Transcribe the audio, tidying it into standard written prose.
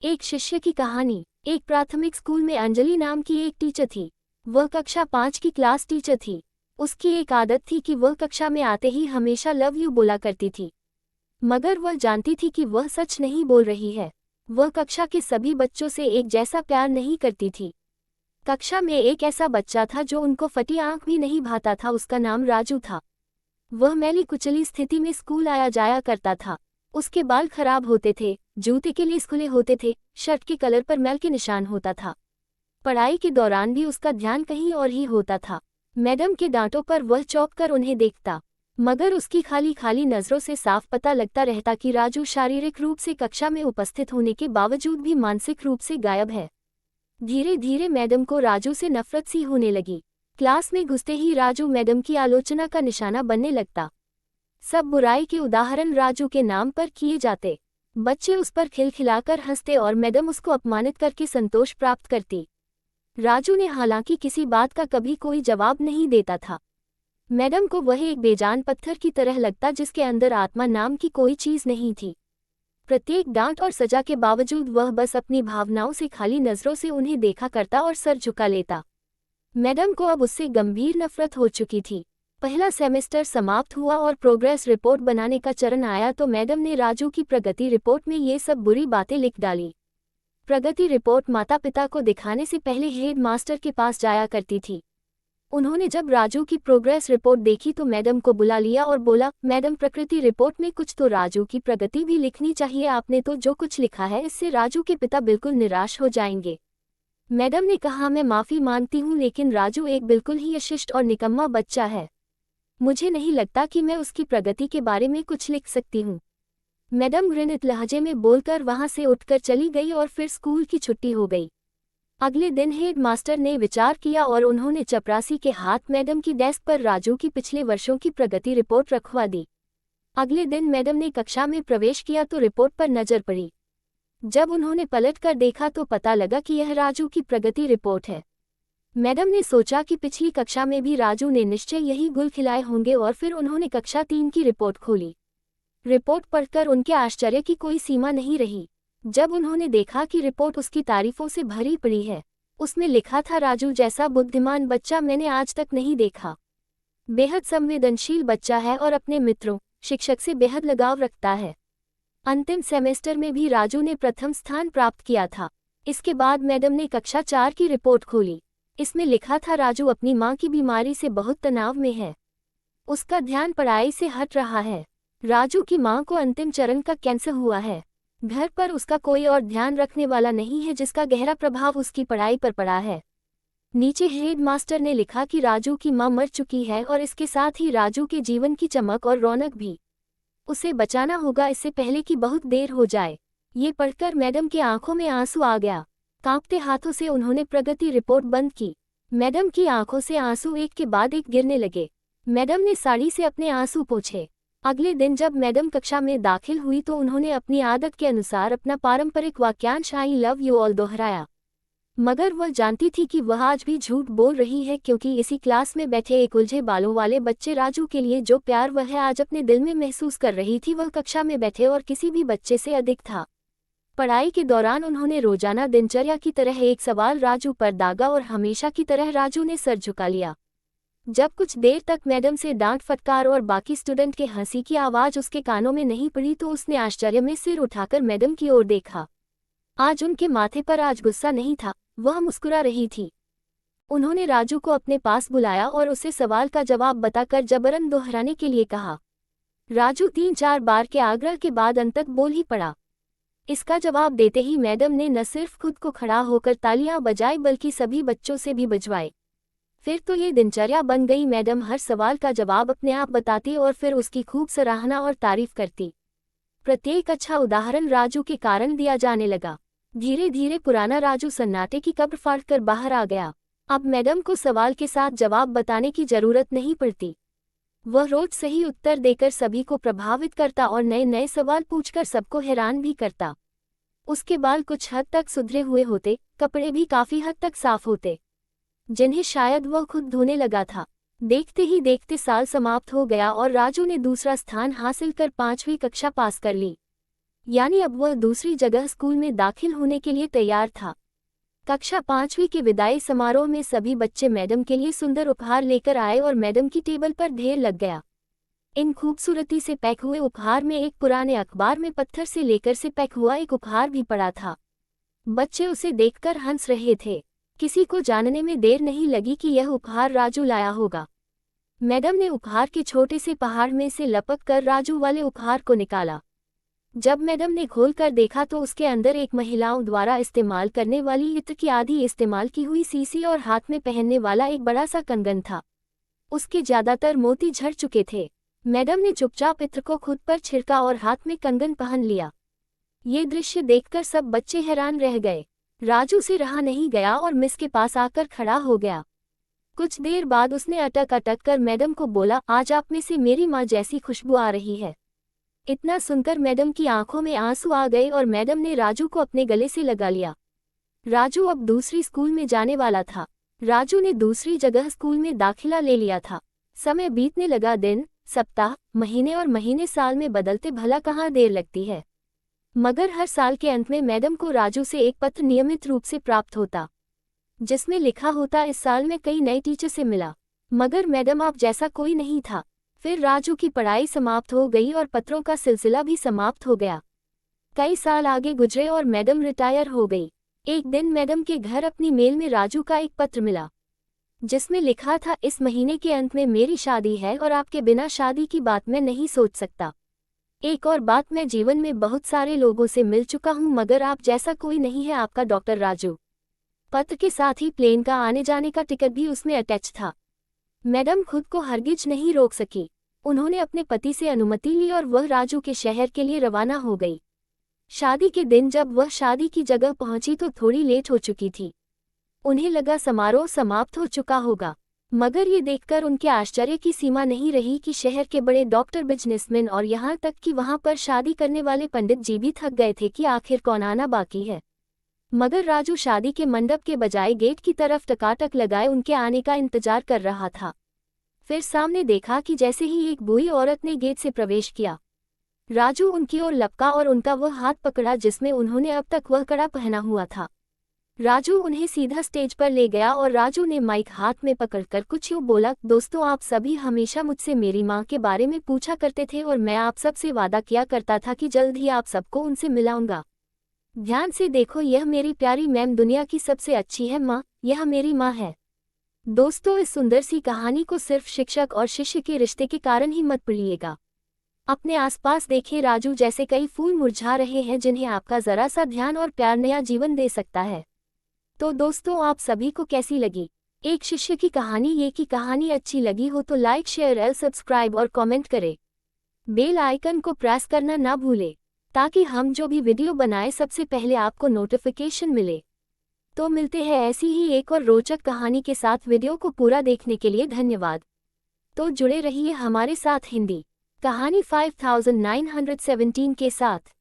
एक शिष्य की कहानी। एक प्राथमिक स्कूल में अंजलि नाम की एक टीचर थी। वह कक्षा 5 की क्लास टीचर थी। उसकी एक आदत थी कि वह कक्षा में आते ही हमेशा लव यू बोला करती थी, मगर वह जानती थी कि वह सच नहीं बोल रही है। वह कक्षा के सभी बच्चों से एक जैसा प्यार नहीं करती थी। कक्षा में एक ऐसा बच्चा था जो उनको फटी आंख भी नहीं भाता था। उसका नाम राजू था। वह मैली कुचली स्थिति में स्कूल आया जाया करता था। उसके बाल खराब होते थे, जूते के लिए खुले होते थे, शर्ट के कलर पर मैल के निशान होता था। पढ़ाई के दौरान भी उसका ध्यान कहीं और ही होता था। मैडम के डांटों पर वह चौंक कर उन्हें देखता, मगर उसकी खाली खाली नज़रों से साफ पता लगता रहता कि राजू शारीरिक रूप से कक्षा में उपस्थित होने के बावजूद भी मानसिक रूप से गायब है। धीरे धीरे मैडम को राजू से नफरत सी होने लगी। क्लास में घुसते ही राजू मैडम की आलोचना का निशाना बनने लगता। सब बुराई के उदाहरण राजू के नाम पर किए जाते। बच्चे उस पर खिलखिलाकर हंसते और मैडम उसको अपमानित करके संतोष प्राप्त करती। राजू ने हालांकि किसी बात का कभी कोई जवाब नहीं देता था। मैडम को वह एक बेजान पत्थर की तरह लगता जिसके अंदर आत्मा नाम की कोई चीज नहीं थी। प्रत्येक डांट और सजा के बावजूद वह बस अपनी भावनाओं से खाली नजरों से उन्हें देखा करता और सर झुका लेता। मैडम को अब उससे गंभीर नफरत हो चुकी थी। पहला सेमेस्टर समाप्त हुआ और प्रोग्रेस रिपोर्ट बनाने का चरण आया तो मैडम ने राजू की प्रगति रिपोर्ट में ये सब बुरी बातें लिख डाली। प्रगति रिपोर्ट माता पिता को दिखाने से पहले हेड मास्टर के पास जाया करती थी। उन्होंने जब राजू की प्रोग्रेस रिपोर्ट देखी तो मैडम को बुला लिया और बोला, मैडम प्रकृति रिपोर्ट में कुछ तो राजू की प्रगति भी लिखनी चाहिए। आपने तो जो कुछ लिखा है इससे राजू के पिता बिल्कुल निराश हो जाएंगे। मैडम ने कहा, मैं माफ़ी मांगती हूँ लेकिन राजू एक बिल्कुल ही अशिष्ट और निकम्मा बच्चा है। मुझे नहीं लगता कि मैं उसकी प्रगति के बारे में कुछ लिख सकती हूँ। मैडम घृणित लहजे में बोलकर वहाँ से उठकर चली गई और फिर स्कूल की छुट्टी हो गई। अगले दिन हेड मास्टर ने विचार किया और उन्होंने चपरासी के हाथ मैडम की डेस्क पर राजू की पिछले वर्षों की प्रगति रिपोर्ट रखवा दी। अगले दिन मैडम ने कक्षा में प्रवेश किया तो रिपोर्ट पर नजर पड़ी। जब उन्होंने पलट कर देखा तो पता लगा कि यह राजू की प्रगति रिपोर्ट है। मैडम ने सोचा कि पिछली कक्षा में भी राजू ने निश्चय यही गुल खिलाए होंगे और फिर उन्होंने कक्षा 3 की रिपोर्ट खोली। रिपोर्ट पढ़कर उनके आश्चर्य की कोई सीमा नहीं रही जब उन्होंने देखा कि रिपोर्ट उसकी तारीफों से भरी पड़ी है। उसमें लिखा था, राजू जैसा बुद्धिमान बच्चा मैंने आज तक नहीं देखा। बेहद संवेदनशील बच्चा है और अपने मित्रों, शिक्षक से बेहद लगाव रखता है। अंतिम सेमेस्टर में भी राजू ने प्रथम स्थान प्राप्त किया था। इसके बाद मैडम ने कक्षा 4 की रिपोर्ट खोली। इसमें लिखा था, राजू अपनी मां की बीमारी से बहुत तनाव में है। उसका ध्यान पढ़ाई से हट रहा है। राजू की मां को अंतिम चरण का कैंसर हुआ है। घर पर उसका कोई और ध्यान रखने वाला नहीं है जिसका गहरा प्रभाव उसकी पढ़ाई पर पड़ा है। नीचे हेड मास्टर ने लिखा कि राजू की मां मर चुकी है और इसके साथ ही राजू के जीवन की चमक और रौनक भी। उसे बचाना होगा इससे पहले कि बहुत देर हो जाए। ये पढ़कर मैडम की आंखों में आंसू आ गया। कांपते हाथों से उन्होंने प्रगति रिपोर्ट बंद की। मैडम की आंखों से आंसू एक के बाद एक गिरने लगे। मैडम ने साड़ी से अपने आंसू पोंछे। अगले दिन जब मैडम कक्षा में दाखिल हुई तो उन्होंने अपनी आदत के अनुसार अपना पारंपरिक वाक्यांश आई लव यू ऑल दोहराया। मगर वह जानती थी कि वह आज भी झूठ बोल रही है, क्योंकि इसी क्लास में बैठे एक उलझे बालों वाले बच्चे राजू के लिए जो प्यार वह आज अपने दिल में महसूस कर रही थी वह कक्षा में बैठे और किसी भी बच्चे से अधिक था। पढ़ाई के दौरान उन्होंने रोजाना दिनचर्या की तरह एक सवाल राजू पर दागा और हमेशा की तरह राजू ने सर झुका लिया। जब कुछ देर तक मैडम से डांट फटकार और बाकी स्टूडेंट के हंसी की आवाज उसके कानों में नहीं पड़ी तो उसने आश्चर्य में सिर उठाकर मैडम की ओर देखा। आज उनके माथे पर आज गुस्सा नहीं था, वह मुस्कुरा रही थी। उन्होंने राजू को अपने पास बुलाया और उसे सवाल का जवाब बताकर जबरन दोहराने के लिए कहा। राजू 3-4 बार के आग्रह के बाद अंत तक बोल ही पड़ा। इसका जवाब देते ही मैडम ने न सिर्फ खुद को खड़ा होकर तालियां बजाई बल्कि सभी बच्चों से भी बजवाए। फिर तो ये दिनचर्या बन गई। मैडम हर सवाल का जवाब अपने आप बताती और फिर उसकी खूब सराहना और तारीफ करती। प्रत्येक अच्छा उदाहरण राजू के कारण दिया जाने लगा। धीरे धीरे पुराना राजू सन्नाटे की कब्र फाड़कर बाहर आ गया। अब मैडम को सवाल के साथ जवाब बताने की जरूरत नहीं पड़ती। वह रोज सही उत्तर देकर सभी को प्रभावित करता और नए नए सवाल पूछकर सबको हैरान भी करता। उसके बाल कुछ हद तक सुधरे हुए होते, कपड़े भी काफी हद तक साफ होते, जिन्हें शायद वह खुद धोने लगा था। देखते ही देखते साल समाप्त हो गया और राजू ने दूसरा स्थान हासिल कर 5वीं कक्षा पास कर ली। यानी अब वह दूसरी जगह स्कूल में दाखिल होने के लिए तैयार था। कक्षा 5वीं के विदाई समारोह में सभी बच्चे मैडम के लिए सुंदर उपहार लेकर आए और मैडम की टेबल पर ढेर लग गया। इन खूबसूरती से पैक हुए उपहार में एक पुराने अखबार में पत्थर से लेकर से पैक हुआ एक उपहार भी पड़ा था। बच्चे उसे देखकर हंस रहे थे। किसी को जानने में देर नहीं लगी कि यह उपहार राजू लाया होगा। मैडम ने उपहार के छोटे से पहाड़ में से लपक कर राजू वाले उपहार को निकाला। जब मैडम ने खोल कर देखा तो उसके अंदर एक महिलाओं द्वारा इस्तेमाल करने वाली इत्र की आधी इस्तेमाल की हुई सीसी और हाथ में पहनने वाला एक बड़ा सा कंगन था। उसके ज्यादातर मोती झड़ चुके थे। मैडम ने चुपचाप इत्र को खुद पर छिड़का और हाथ में कंगन पहन लिया। ये दृश्य देखकर सब बच्चे हैरान रह गए। राजू से रहा नहीं गया और मिस के पास आकर खड़ा हो गया। कुछ देर बाद उसने अटक अटक कर मैडम को बोला, आज आप में से मेरी माँ जैसी खुशबू आ रही है। इतना सुनकर मैडम की आंखों में आंसू आ गए और मैडम ने राजू को अपने गले से लगा लिया। राजू अब दूसरी स्कूल में जाने वाला था। राजू ने दूसरी जगह स्कूल में दाखिला ले लिया था। समय बीतने लगा। दिन, सप्ताह, महीने और महीने साल में बदलते भला कहाँ देर लगती है। मगर हर साल के अंत में मैडम को राजू से एक पत्र नियमित रूप से प्राप्त होता, जिसमें लिखा होता, इस साल में कई नए टीचर से मिला, मगर मैडम आप जैसा कोई नहीं था। फिर राजू की पढ़ाई समाप्त हो गई और पत्रों का सिलसिला भी समाप्त हो गया। कई साल आगे गुजरे और मैडम रिटायर हो गई। एक दिन मैडम के घर अपनी मेल में राजू का एक पत्र मिला, जिसमें लिखा था, इस महीने के अंत में मेरी शादी है और आपके बिना शादी की बात मैं नहीं सोच सकता। एक और बात, मैं जीवन में बहुत सारे लोगों से मिल चुका हूं मगर आप जैसा कोई नहीं है, आपका डॉक्टर राजू। पत्र के साथ ही प्लेन का आने जाने का टिकट भी उसमें अटैच था। मैडम खुद को हरगिज नहीं रोक सकी। उन्होंने अपने पति से अनुमति ली और वह राजू के शहर के लिए रवाना हो गई। शादी के दिन जब वह शादी की जगह पहुंची तो थोड़ी लेट हो चुकी थी। उन्हें लगा समारोह समाप्त हो चुका होगा, मगर ये देखकर उनके आश्चर्य की सीमा नहीं रही कि शहर के बड़े डॉक्टर, बिजनेसमैन और यहाँ तक कि वहाँ पर शादी करने वाले पंडित जी भी थक गए थे कि आखिर कौन आना बाकी है। मगर राजू शादी के मंडप के बजाय गेट की तरफ टकाटक लगाए उनके आने का इंतजार कर रहा था। फिर सामने देखा कि जैसे ही एक बूढ़ी औरत ने गेट से प्रवेश किया, राजू उनकी ओर लपका और उनका वह हाथ पकड़ा जिसमें उन्होंने अब तक वह कड़ा पहना हुआ था। राजू उन्हें सीधा स्टेज पर ले गया और राजू ने माइक हाथ में पकड़कर कुछ यूँ बोला, दोस्तों आप सभी हमेशा मुझसे मेरी माँ के बारे में पूछा करते थे और मैं आप सबसे वादा किया करता था कि जल्द ही आप सबको उनसे मिलाऊंगा। ध्यान से देखो, यह मेरी प्यारी मैम दुनिया की सबसे अच्छी है माँ, यह मेरी माँ है। दोस्तों, इस सुंदर सी कहानी को सिर्फ शिक्षक और शिष्य के रिश्ते के कारण ही मत पढ़िएगा। अपने आसपास देखें, राजू जैसे कई फूल मुरझा रहे हैं जिन्हें आपका जरा सा ध्यान और प्यार नया जीवन दे सकता है। तो दोस्तों, आप सभी को कैसी लगी एक शिष्य की कहानी? ये की कहानी अच्छी लगी हो तो लाइक, शेयर और सब्सक्राइब और कमेंट करें। बेल आइकन को प्रेस करना ना भूलें ताकि हम जो भी वीडियो बनाए सबसे पहले आपको नोटिफिकेशन मिले। तो मिलते हैं ऐसी ही एक और रोचक कहानी के साथ। वीडियो को पूरा देखने के लिए धन्यवाद। तो जुड़े रहिए हमारे साथ हिंदी कहानी 5917 के साथ।